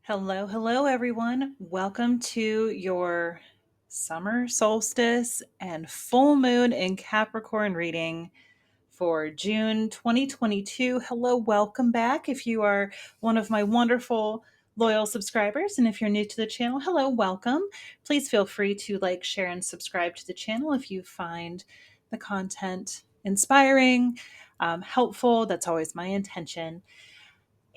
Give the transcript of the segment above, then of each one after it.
Hello, hello, everyone. Welcome to your summer solstice and full moon in Capricorn reading for June 2022. Hello, welcome back. If you are one of my wonderful loyal subscribers, and if you're new to the channel, hello, welcome. Please feel free to like, share, and subscribe to the channel if you find the content inspiring, helpful. That's always my intention.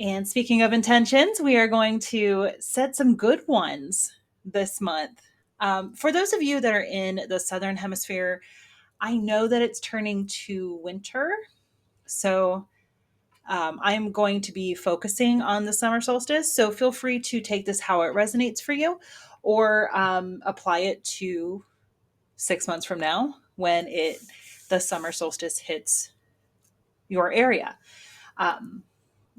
And speaking of intentions, we are going to set some good ones this month. For those of you that are in the Southern Hemisphere, I know that it's turning to winter. So I'm going to be focusing on the summer solstice. So feel free to take this how it resonates for you or apply it to 6 months from now when the summer solstice hits your area.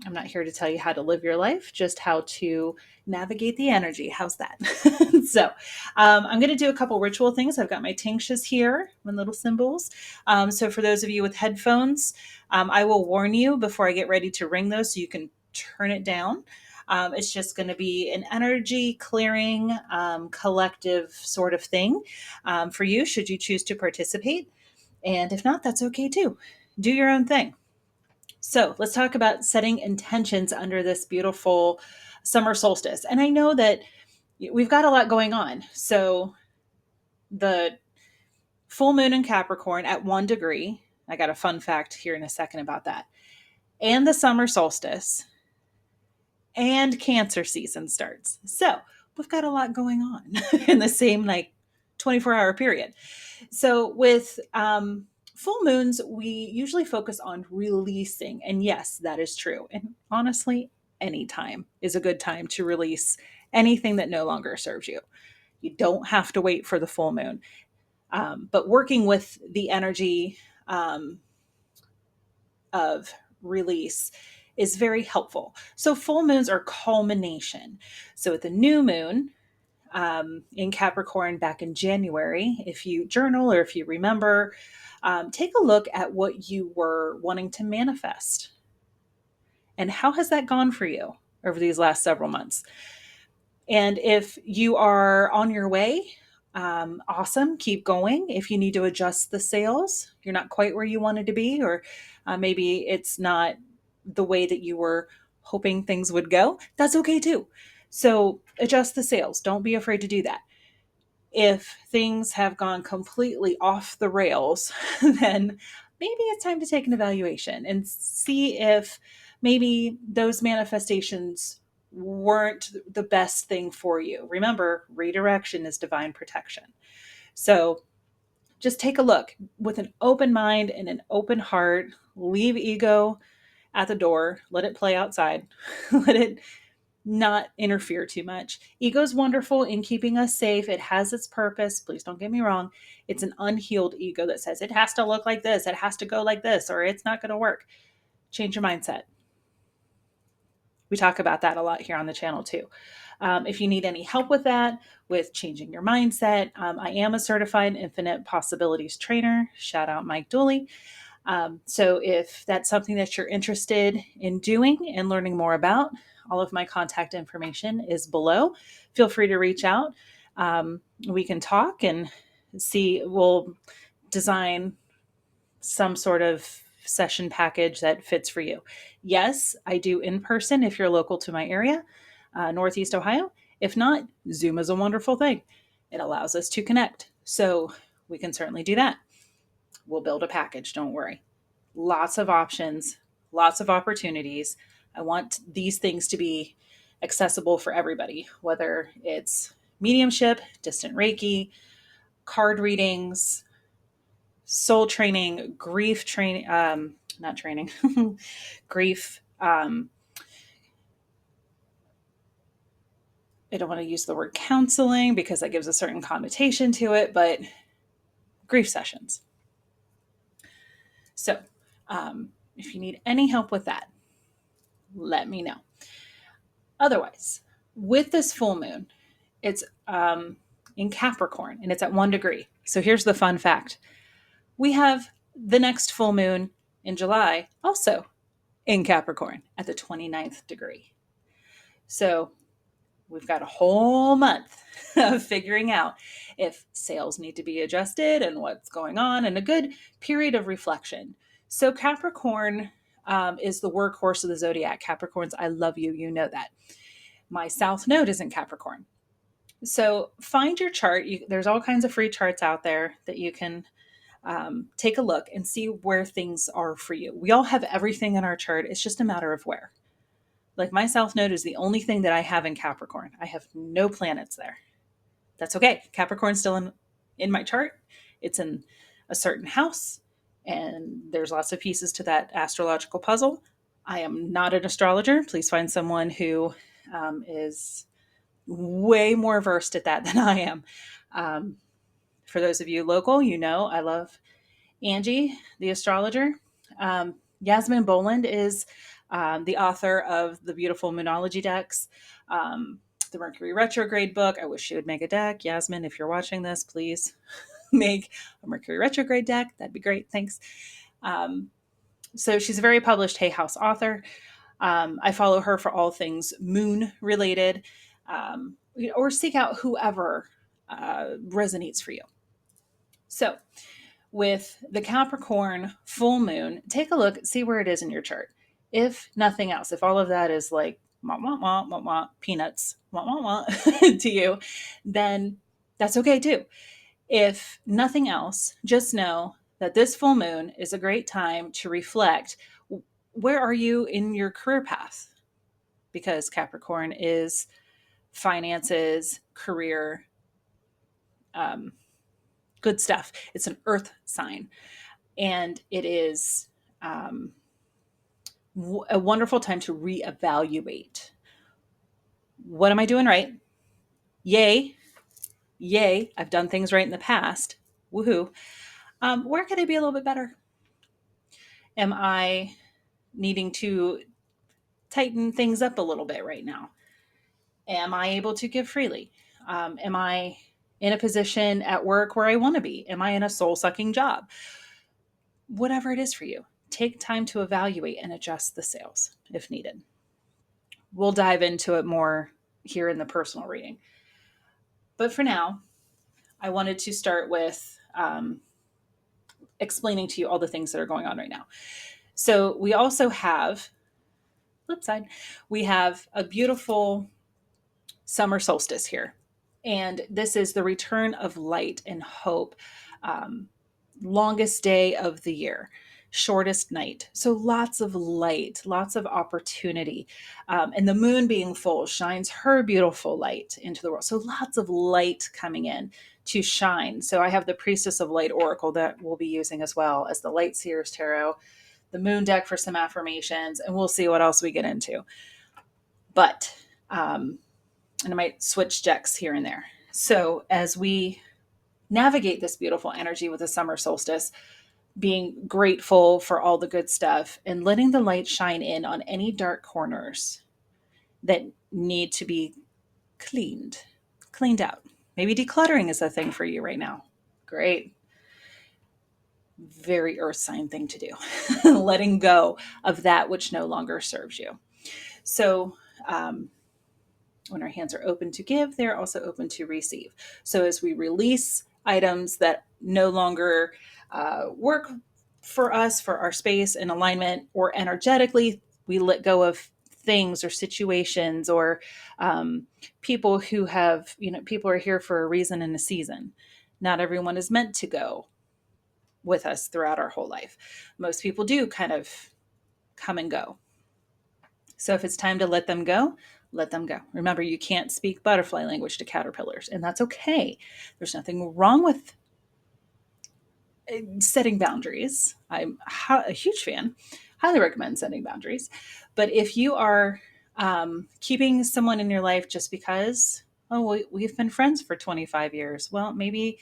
I'm not here to tell you how to live your life, just how to navigate the energy. How's that? So, I'm going to do a couple ritual things. I've got my tinctures here, my little symbols. So, for those of you with headphones, I will warn you before I get ready to ring those so you can turn it down. It's just going to be an energy clearing, collective sort of thing for you, should you choose to participate. And if not, that's okay too. Do your own thing. So let's talk about setting intentions under this beautiful summer solstice. And I know that we've got a lot going on. So the full moon in Capricorn at 1 degree, I got a fun fact here in a second about that, and the summer solstice and Cancer season starts. So we've got a lot going on in the same 24-hour period. So with full moons, we usually focus on releasing. And yes, that is true. And honestly, any time is a good time to release anything that no longer serves you. You don't have to wait for the full moon. But working with the energy of release is very helpful. So full moons are culmination. So at the new moon, in Capricorn back in January, if you journal or if you remember, take a look at what you were wanting to manifest. And how has that gone for you over these last several months? And if you are on your way, awesome, keep going. If you need to adjust the sails, you're not quite where you wanted to be, or maybe it's not the way that you were hoping things would go, that's okay too. So adjust the sails. Don't be afraid to do that. If things have gone completely off the rails, then maybe it's time to take an evaluation and see if maybe those manifestations weren't the best thing for you. Remember, redirection is divine protection. So just take a look with an open mind and an open heart. Leave ego at the door, let it play outside, let it not interfere too much. Ego is wonderful in keeping us safe. It has its purpose. Please don't get me wrong. It's an unhealed ego that says it has to look like this, it has to go like this, or it's not going to work. Change your mindset. We talk about that a lot here on the channel too. If you need any help with that, with changing your mindset, I am a certified infinite possibilities trainer. Shout out Mike Dooley. So if that's something that you're interested in doing and learning more about, all of my contact information is below. Feel free to reach out. We can talk and see, we'll design some sort of session package that fits for you. Yes, I do in person if you're local to my area, Northeast Ohio. If not, Zoom is a wonderful thing. It allows us to connect. So we can certainly do that. We'll build a package, don't worry. Lots of options, lots of opportunities. I want these things to be accessible for everybody, whether it's mediumship, distant Reiki, card readings, soul training, grief training, not training, grief. I don't want to use the word counseling because that gives a certain connotation to it, but grief sessions. So if you need any help with that, let me know. Otherwise, with this full moon, it's in Capricorn and it's at 1 degree. So here's the fun fact. We have the next full moon in July also in Capricorn at the 29th degree. So We've got a whole month of figuring out if sales need to be adjusted and what's going on, and a good period of reflection. So Capricorn is the workhorse of the zodiac. Capricorns, I love you. You know that. My South Node is in Capricorn. So find your chart. There's all kinds of free charts out there that you can take a look and see where things are for you. We all have everything in our chart. It's just a matter of where. Like my South Node is the only thing that I have in Capricorn. I have no planets there. That's okay. Capricorn's still in my chart. It's in a certain house, and there's lots of pieces to that astrological puzzle. I am not an astrologer. Please find someone who is way more versed at that than I am. For those of you local, you know I love Angie, the astrologer. Yasmin Boland is the author of the beautiful Moonology decks, the Mercury retrograde book. I wish she would make a deck. Yasmin, if you're watching this, please make a Mercury retrograde deck. That'd be great. Thanks. So she's a very published Hay House author. I follow her for all things moon related, or seek out whoever resonates for you. So with the Capricorn full moon, take a look, see where it is in your chart. If nothing else, if all of that is like wah, wah, wah, wah, wah, peanuts wah, wah, wah, to you, then that's okay too. If nothing else, just know that this full moon is a great time to reflect. Where are you in your career path? Because Capricorn is finances, career, good stuff. It's an earth sign. And it is a wonderful time to reevaluate. What am I doing right? Yay. Yay. I've done things right in the past. Woohoo. Where could I be a little bit better? Am I needing to tighten things up a little bit right now? Am I able to give freely? Am I in a position at work where I want to be? Am I in a soul sucking job? Whatever it is for you, take time to evaluate and adjust the sails if needed. We'll dive into it more here in the personal reading. But for now, I wanted to start with explaining to you all the things that are going on right now. So we also have, flip side, we have a beautiful summer solstice here. And this is the return of light and hope. Longest day of the year, shortest night. So lots of light, lots of opportunity. And the moon being full shines her beautiful light into the world. So lots of light coming in to shine. So I have the Priestess of Light Oracle that we'll be using as well as the Light Seers Tarot, the moon deck for some affirmations, and we'll see what else we get into. But, and I might switch decks here and there. So as we navigate this beautiful energy with the summer solstice, being grateful for all the good stuff and letting the light shine in on any dark corners that need to be cleaned out. Maybe decluttering is a thing for you right now. Great. Very earth sign thing to do. Letting go of that which no longer serves you. So, when our hands are open to give, they're also open to receive. So as we release items that no longer work for us, for our space and alignment, or energetically, we let go of things or situations or people who have, people are here for a reason and a season. Not everyone is meant to go with us throughout our whole life. Most people do kind of come and go. So if it's time to let them go, let them go. Remember, you can't speak butterfly language to caterpillars, and that's okay. There's nothing wrong with setting boundaries. I'm a huge fan. Highly recommend setting boundaries. But if you are keeping someone in your life just because, we've been friends for 25 years, well, maybe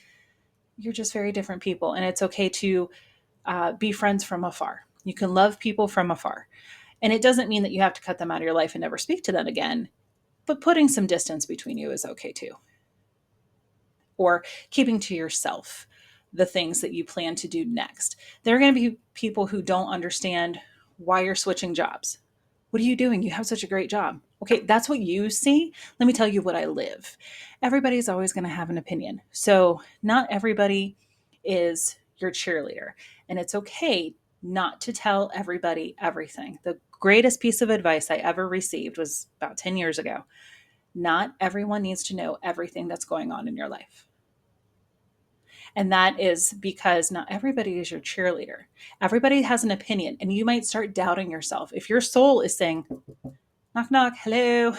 you're just very different people, and it's okay to be friends from afar. You can love people from afar. And it doesn't mean that you have to cut them out of your life and never speak to them again, but putting some distance between you is okay too. Or keeping to yourself the things that you plan to do next. There are going to be people who don't understand why you're switching jobs. What are you doing? You have such a great job. Okay, that's what you see. Let me tell you what I live. Everybody's always going to have an opinion. So, not everybody is your cheerleader. And it's okay not to tell everybody everything. The greatest piece of advice I ever received was about 10 years ago. Not everyone needs to know everything that's going on in your life. And that is because not everybody is your cheerleader. Everybody has an opinion, and you might start doubting yourself. If your soul is saying, knock, knock, hello,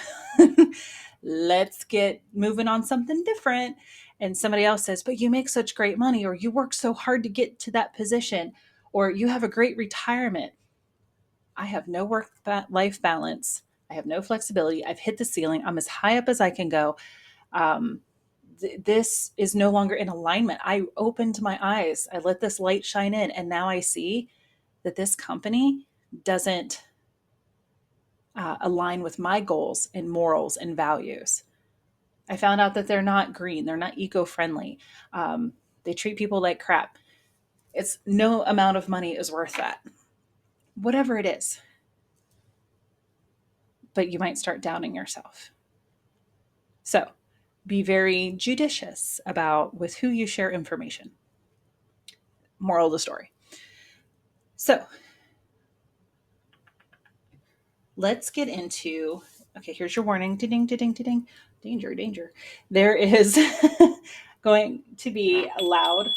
let's get moving on something different. And somebody else says, but you make such great money, or you work so hard to get to that position, or you have a great retirement. I have no work life balance. I have no flexibility. I've hit the ceiling. I'm as high up as I can go. Um, this is no longer in alignment. I opened my eyes. I let this light shine in. And now I see that this company doesn't align with my goals and morals and values. I found out that they're not green. They're not eco-friendly. They treat people like crap. It's no amount of money is worth that. Whatever it is. But you might start doubting yourself. So be very judicious about with who you share information. Moral of the story. So let's get into, okay, here's your warning. Ding, ding, ding, ding, danger, danger. There is going to be louder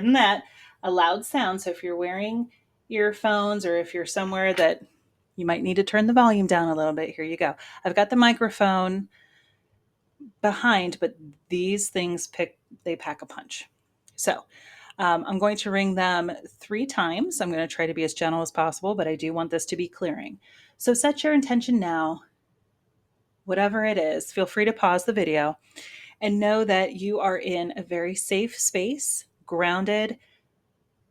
than that, a loud sound. So if you're wearing earphones or if you're somewhere that you might need to turn the volume down a little bit, here you go. I've got the microphone behind, but these things they pack a punch. So I'm going to ring them 3 times. I'm going to try to be as gentle as possible, but I do want this to be clearing. So set your intention now, whatever it is. Feel free to pause the video and know that you are in a very safe space, grounded,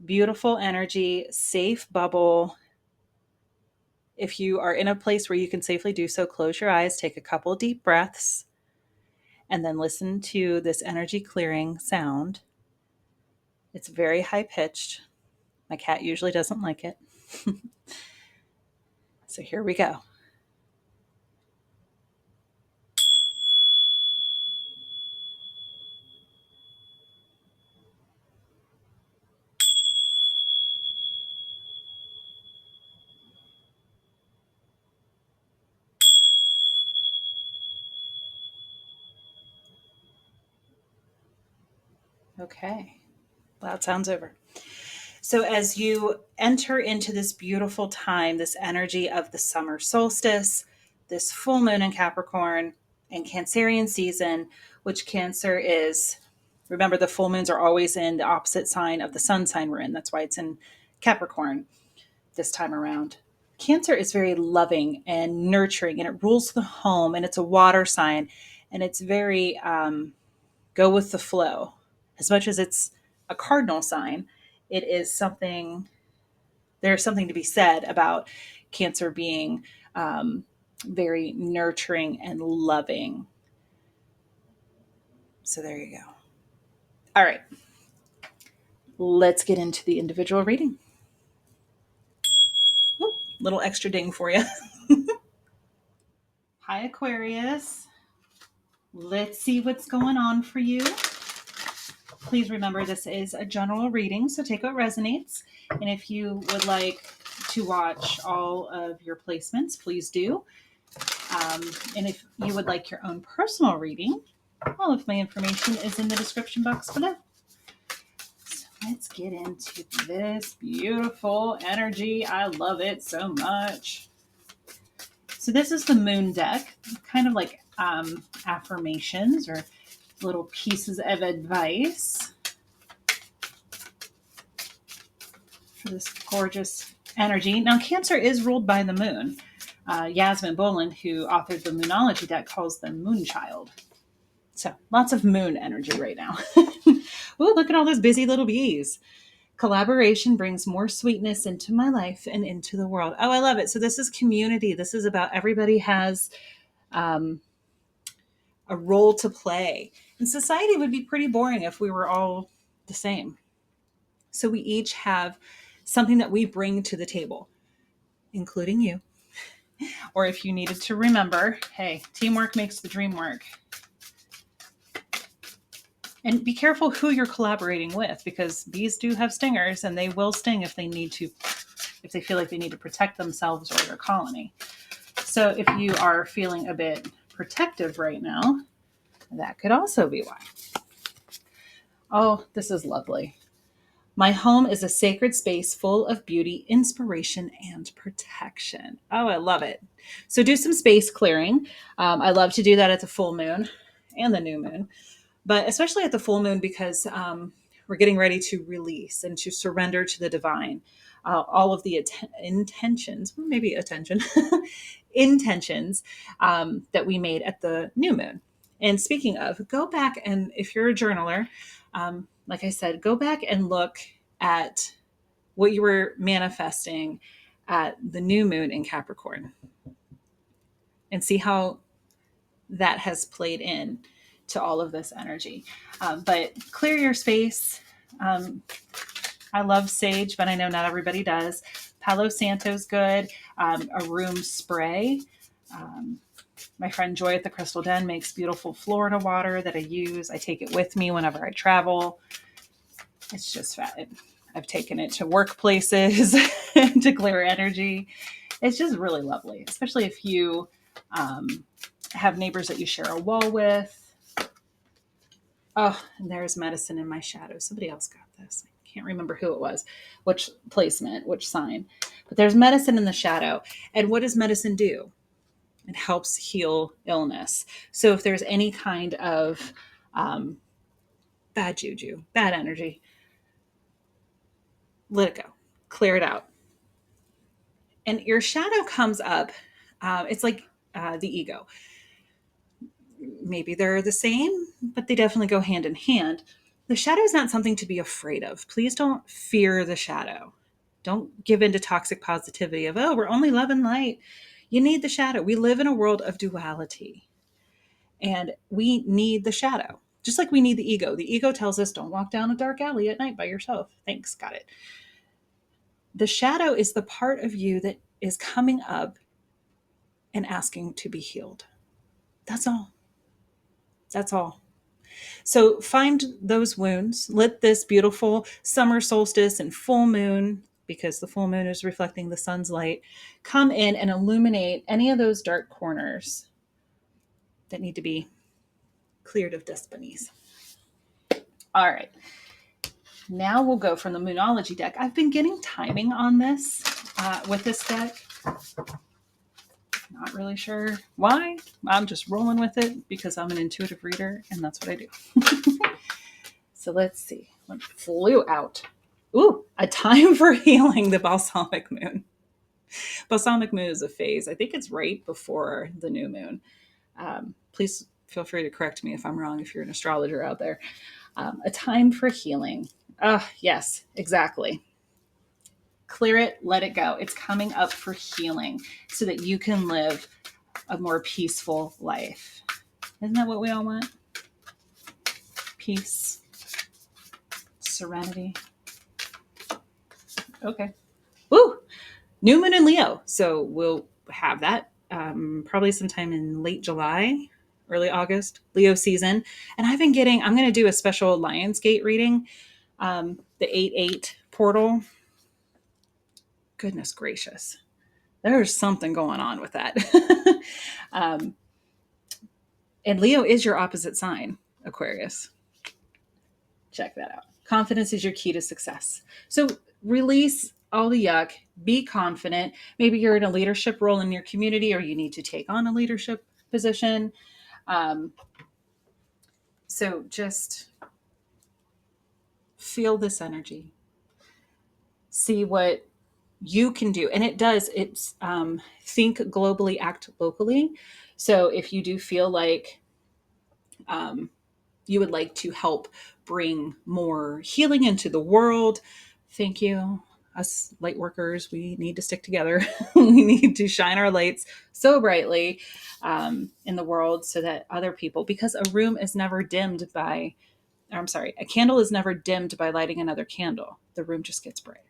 beautiful energy, safe bubble. If you are in a place where you can safely do so, close your eyes, take a couple deep breaths, and then listen to this energy clearing sound. It's very high pitched. My cat usually doesn't like it. So here we go. Okay, loud sounds over. So as you enter into this beautiful time, this energy of the summer solstice, this full moon in Capricorn and Cancerian season, which Cancer is, remember the full moons are always in the opposite sign of the sun sign we're in. That's why it's in Capricorn this time around. Cancer is very loving and nurturing, and it rules the home, and it's a water sign, and it's very go with the flow. As much as it's a cardinal sign, it is something, there's something to be said about Cancer being very nurturing and loving. So there you go. All right. Let's get into the individual reading. Oop, little extra ding for you. Hi, Aquarius. Let's see what's going on for you. Please remember this is a general reading, so take what resonates. And if you would like to watch all of your placements, please do. And if you would like your own personal reading, all of my information is in the description box below. So let's get into this beautiful energy. I love it so much. So this is the moon deck, kind of like affirmations or little pieces of advice for this gorgeous energy. Now, Cancer is ruled by the moon. Yasmin Boland, who authored the Moonology deck, calls them Moonchild. So lots of moon energy right now. Ooh, look at all those busy little bees. Collaboration brings more sweetness into my life and into the world. Oh, I love it. So this is community. This is about everybody has a role to play. And society would be pretty boring if we were all the same. So we each have something that we bring to the table, including you. Or if you needed to remember, hey, teamwork makes the dream work. And be careful who you're collaborating with, because bees do have stingers and they will sting if they need to, if they feel like they need to protect themselves or their colony. So if you are feeling a bit protective right now, that could also be why. Oh, this is lovely. My home is a sacred space full of beauty, inspiration, and protection. Oh, I love it. So do some space clearing. I love to do that at the full moon and the new moon, but especially at the full moon, because we're getting ready to release and to surrender to the divine. All of the intentions, maybe attention, intentions that we made at the new moon. And speaking of, go back and if you're a journaler, like I said, go back and look at what you were manifesting at the new moon in Capricorn and see how that has played in to all of this energy. But clear your space. I love sage, but I know not everybody does. Palo Santo's good. A room spray. My friend Joy at the Crystal Den makes beautiful Florida water that I use. I take it with me whenever I travel. It's just fat. I've taken it to workplaces to clear energy. It's just really lovely, especially if you have neighbors that you share a wall with. Oh, and there's medicine in my shadow. Somebody else got this. I can't remember who it was, which placement, which sign. But there's medicine in the shadow. And what does medicine do? It helps heal illness. So if there's any kind of bad juju, bad energy, let it go. Clear it out. And your shadow comes up. It's like the ego. Maybe they're the same, but they definitely go hand in hand. The shadow is not something to be afraid of. Please don't fear the shadow. Don't give in to toxic positivity of, oh, we're only love and light. You need the shadow. We live in a world of duality, and we need the shadow. Just like we need the ego. The ego tells us, don't walk down a dark alley at night by yourself. Thanks, got it. The shadow is the part of you that is coming up and asking to be healed. That's all. That's all. So find those wounds. Let this beautiful summer solstice and full moon, because the full moon is reflecting the sun's light, come in and illuminate any of those dark corners that need to be cleared of dust bunnies. All right. Now we'll go from the Moonology deck. I've been getting timing on this with this deck. Not really sure why. I'm just rolling with it because I'm an intuitive reader and that's what I do. So let's see. What flew out? Ooh, a time for healing, the balsamic moon. Balsamic moon is a phase. I think it's right before the new moon. Please feel free to correct me if I'm wrong, if you're an astrologer out there. A time for healing. Yes, exactly. Clear it, let it go. It's coming up for healing so that you can live a more peaceful life. Isn't that what we all want? Peace, serenity. Okay. Woo! New moon in Leo. So we'll have that probably sometime in late July, early August, Leo season. And I'm going to do a special Lionsgate reading, the 8-8 portal. Goodness gracious. There's something going on with that. And Leo is your opposite sign, Aquarius. Check that out. Confidence is your key to success. So release all the yuck, be confident. Maybe you're in a leadership role in your community or you need to take on a leadership position. So just feel this energy. See what you can do. And it's think globally, act locally. So if you do feel like you would like to help bring more healing into the world, thank you. Us light workers, we need to stick together. We need to shine our lights so brightly in the world so that other people, because a candle is never dimmed by lighting another candle. The room just gets brighter.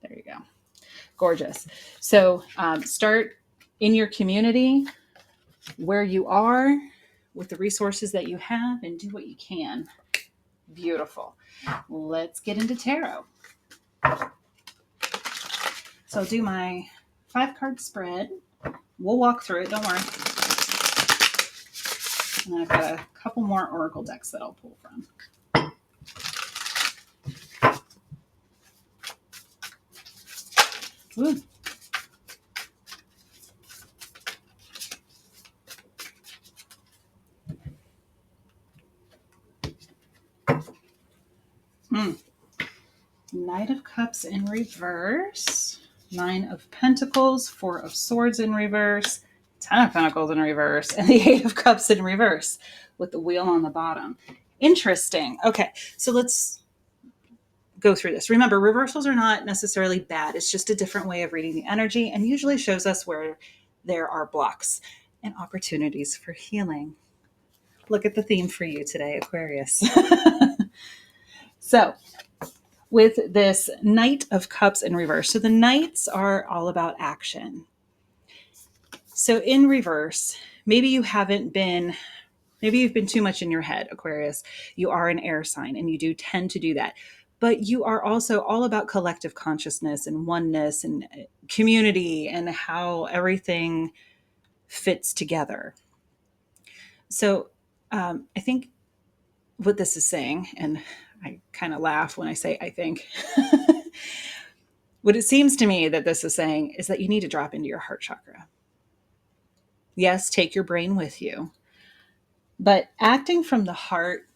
There you go. Gorgeous. So start in your community where you are with the resources that you have and do what you can. Beautiful. Let's get into tarot. So I'll do my 5-card spread. We'll walk through it. Don't worry. And I've got a couple more oracle decks that I'll pull from. Ooh. Knight of Cups in reverse, 9 of Pentacles, 4 of Swords in reverse, 10 of Pentacles in reverse, and the 8 of Cups in reverse with the wheel on the bottom. Interesting. Okay, so let's go through this. Remember, reversals are not necessarily bad. It's just a different way of reading the energy and usually shows us where there are blocks and opportunities for healing. Look at the theme for you today, Aquarius. So, with this Knight of Cups in reverse. So the Knights are all about action. So in reverse, maybe you've been too much in your head, Aquarius. You are an air sign and you do tend to do that. But you are also all about collective consciousness and oneness and community and how everything fits together. So I think what this is saying, and I kind of laugh when I say I think, what it seems to me that this is saying is that you need to drop into your heart chakra. Yes, take your brain with you, but acting from the heart,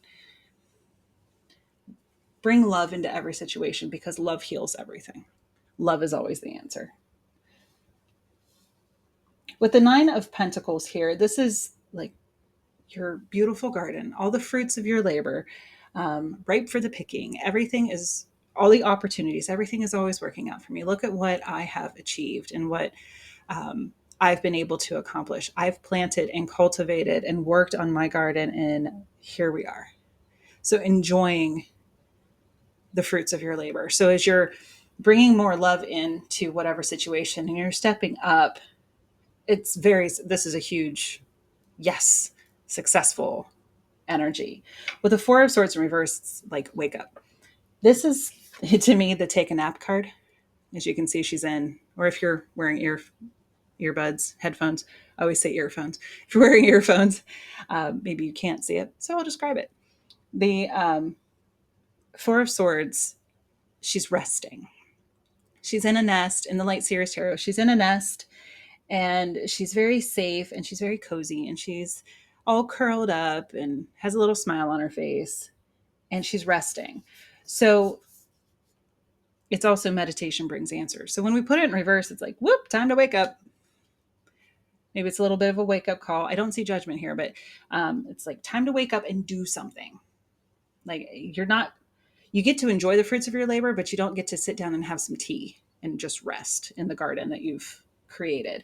bring love into every situation because love heals everything. Love is always the answer. With the 9 of Pentacles here, this is like your beautiful garden, all the fruits of your labor, ripe for the picking. All the opportunities, everything is always working out for me. Look at what I have achieved and what I've been able to accomplish. I've planted and cultivated and worked on my garden, and here we are. So enjoying the fruits of your labor. So as you're bringing more love into whatever situation and you're stepping up, this is a huge, yes, successful energy. With the 4 of Swords in reverse, it's like, wake up. This is, to me, the take a nap card. As you can see, she's in, or if you're wearing earbuds, headphones, I always say earphones. If you're wearing earphones, maybe you can't see it, so I'll describe it. The 4 of Swords, she's resting. She's in a nest in the Light Seer's Tarot. She's in a nest and she's very safe and she's very cozy and she's all curled up and has a little smile on her face and she's resting. So it's also meditation brings answers. So when we put it in reverse, it's like, whoop, time to wake up. Maybe it's a little bit of a wake up call. I don't see judgment here, but it's like time to wake up and do something. Like you get to enjoy the fruits of your labor, but you don't get to sit down and have some tea and just rest in the garden that you've created.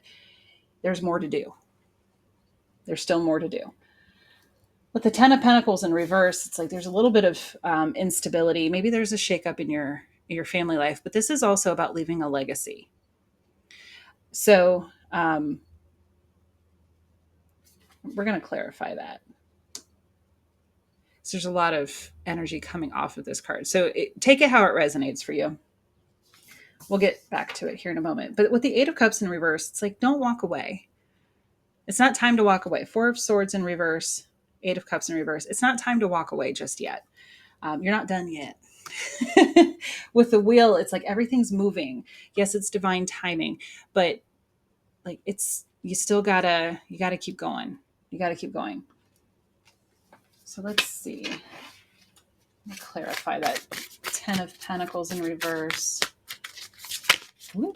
There's more to do. There's still more to do. With the 10 of Pentacles in reverse, it's like there's a little bit of instability. Maybe there's a shakeup in your family life, but this is also about leaving a legacy. So we're going to clarify that. So there's a lot of energy coming off of this card. So take it how it resonates for you. We'll get back to it here in a moment. But with the 8 of Cups in reverse, it's like, don't walk away. It's not time to walk away. 4 of Swords in reverse, 8 of Cups in reverse. It's not time to walk away just yet. You're not done yet. With the wheel, it's like everything's moving. Yes, it's divine timing, but like you gotta keep going. You gotta keep going. So let's see. Let me clarify that 10 of Pentacles in reverse. Ooh.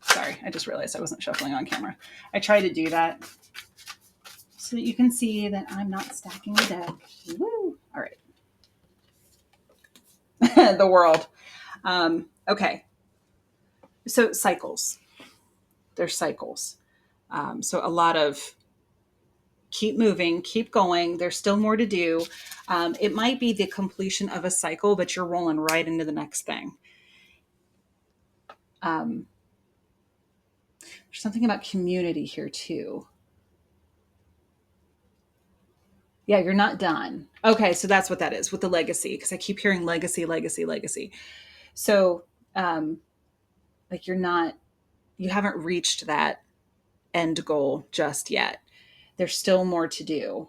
Sorry, I just realized I wasn't shuffling on camera. I try to do that so that you can see that I'm not stacking the deck. Woo! All right. The world. Okay. So cycles. There's cycles. So a lot of keep moving, keep going. There's still more to do. It might be the completion of a cycle, but you're rolling right into the next thing. There's something about community here too. Yeah, you're not done. Okay, so that's what that is with the legacy, because I keep hearing legacy, legacy, legacy. So, like you haven't reached that end goal just yet. There's still more to do.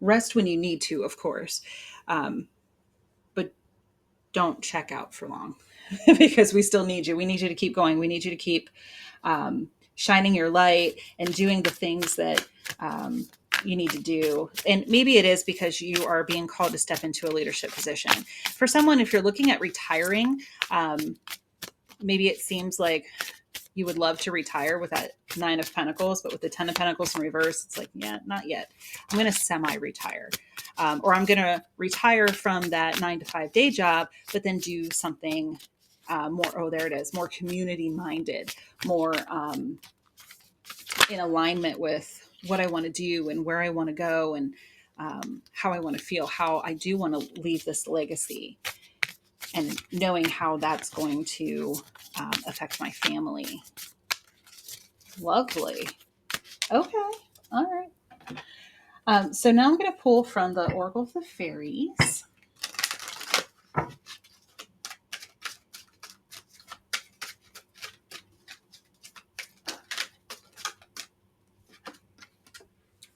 Rest when you need to, of course, but don't check out for long because we still need you. We need you to keep going. We need you to keep shining your light and doing the things that you need to do. And maybe it is because you are being called to step into a leadership position. For someone, if you're looking at retiring, maybe it seems like you would love to retire with that 9 of Pentacles, but with the 10 of Pentacles in reverse, it's like, yeah, not yet. I'm going to semi-retire. Or I'm going to retire from that 9 to 5 day job, but then do something more, oh, there it is, more community-minded, more in alignment with what I want to do and where I want to go and how I want to feel, how I do want to leave this legacy, and knowing how that's going to affect my family. Lovely. Okay. All right. So now I'm going to pull from the Oracle of the Fairies.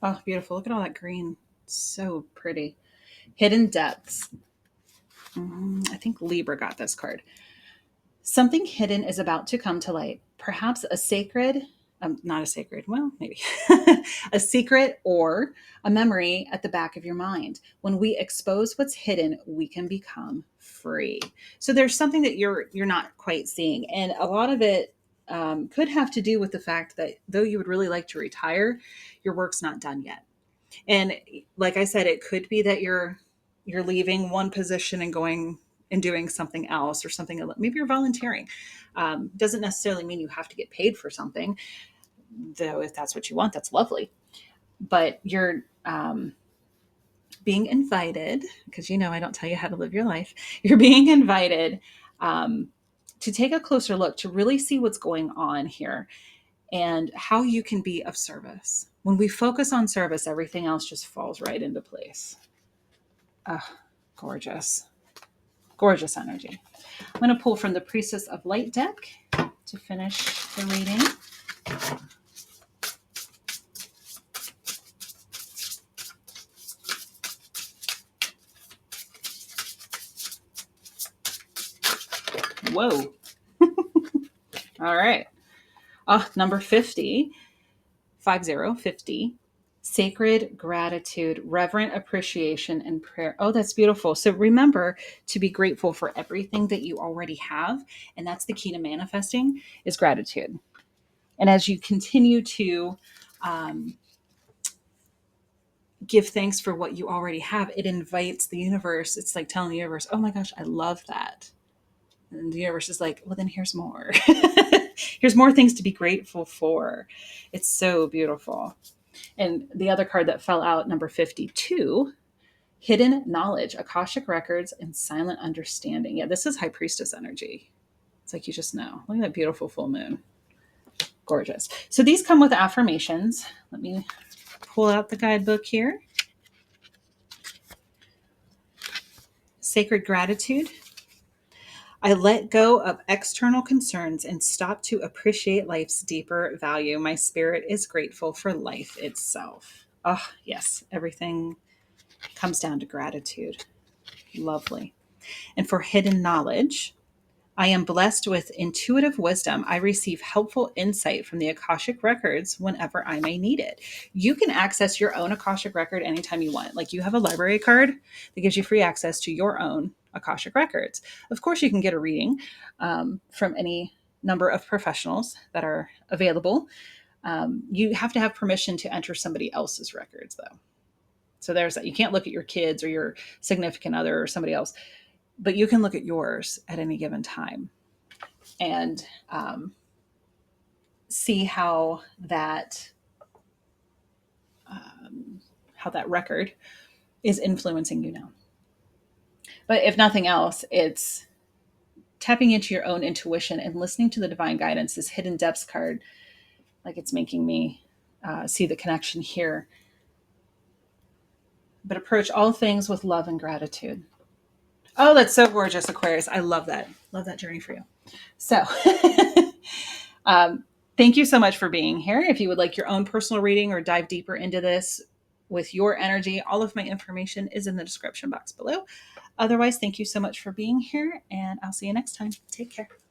Oh, beautiful. Look at all that green. So pretty. Hidden Depths. I think Libra got this card. Something hidden is about to come to light. Perhaps a sacred, not a sacred, well, maybe a secret or a memory at the back of your mind. When we expose what's hidden, we can become free. So there's something that you're not quite seeing, and a lot of it could have to do with the fact that though you would really like to retire, your work's not done yet. And like I said, it could be that you're leaving one position and going and doing something else, or something, maybe you're volunteering. Doesn't necessarily mean you have to get paid for something, though if that's what you want, that's lovely. But you're being invited, because I don't tell you how to live your life. You're being invited to take a closer look, to really see what's going on here and how you can be of service. When we focus on service, everything else just falls right into place. Gorgeous. Gorgeous energy. I'm going to pull from the Priestess of Light deck to finish the reading. Whoa. All right. Number 50, 50. Sacred gratitude, reverent appreciation, and prayer. Oh, that's beautiful. So remember to be grateful for everything that you already have. And that's the key to manifesting, is gratitude. And as you continue to give thanks for what you already have, it invites the universe. It's like telling the universe, oh my gosh, I love that. And the universe is like, well, then here's more. Here's more things to be grateful for. It's so beautiful. And the other card that fell out, number 52, hidden knowledge, Akashic records, and silent understanding. Yeah, this is High Priestess energy. It's like you just know. Look at that beautiful full moon. Gorgeous. So these come with affirmations. Let me pull out the guidebook here. Sacred gratitude. I let go of external concerns and stop to appreciate life's deeper value. My spirit is grateful for life itself. Oh, yes. Everything comes down to gratitude. Lovely. And for hidden knowledge, I am blessed with intuitive wisdom. I receive helpful insight from the Akashic records whenever I may need it. You can access your own Akashic record anytime you want. Like, you have a library card that gives you free access to your own Akashic records. Of course, you can get a reading from any number of professionals that are available. You have to have permission to enter somebody else's records, though. So there's that. You can't look at your kids or your significant other or somebody else, but you can look at yours at any given time and see how that how that record is influencing you now. But if nothing else, it's tapping into your own intuition and listening to the divine guidance. This hidden depths card, like it's making me see the connection here. But approach all things with love and gratitude. Oh, that's so gorgeous, Aquarius. I love that. Love that journey for you. So, thank you so much for being here. If you would like your own personal reading or dive deeper into this with your energy, all of my information is in the description box below. Otherwise, thank you so much for being here, and I'll see you next time. Take care.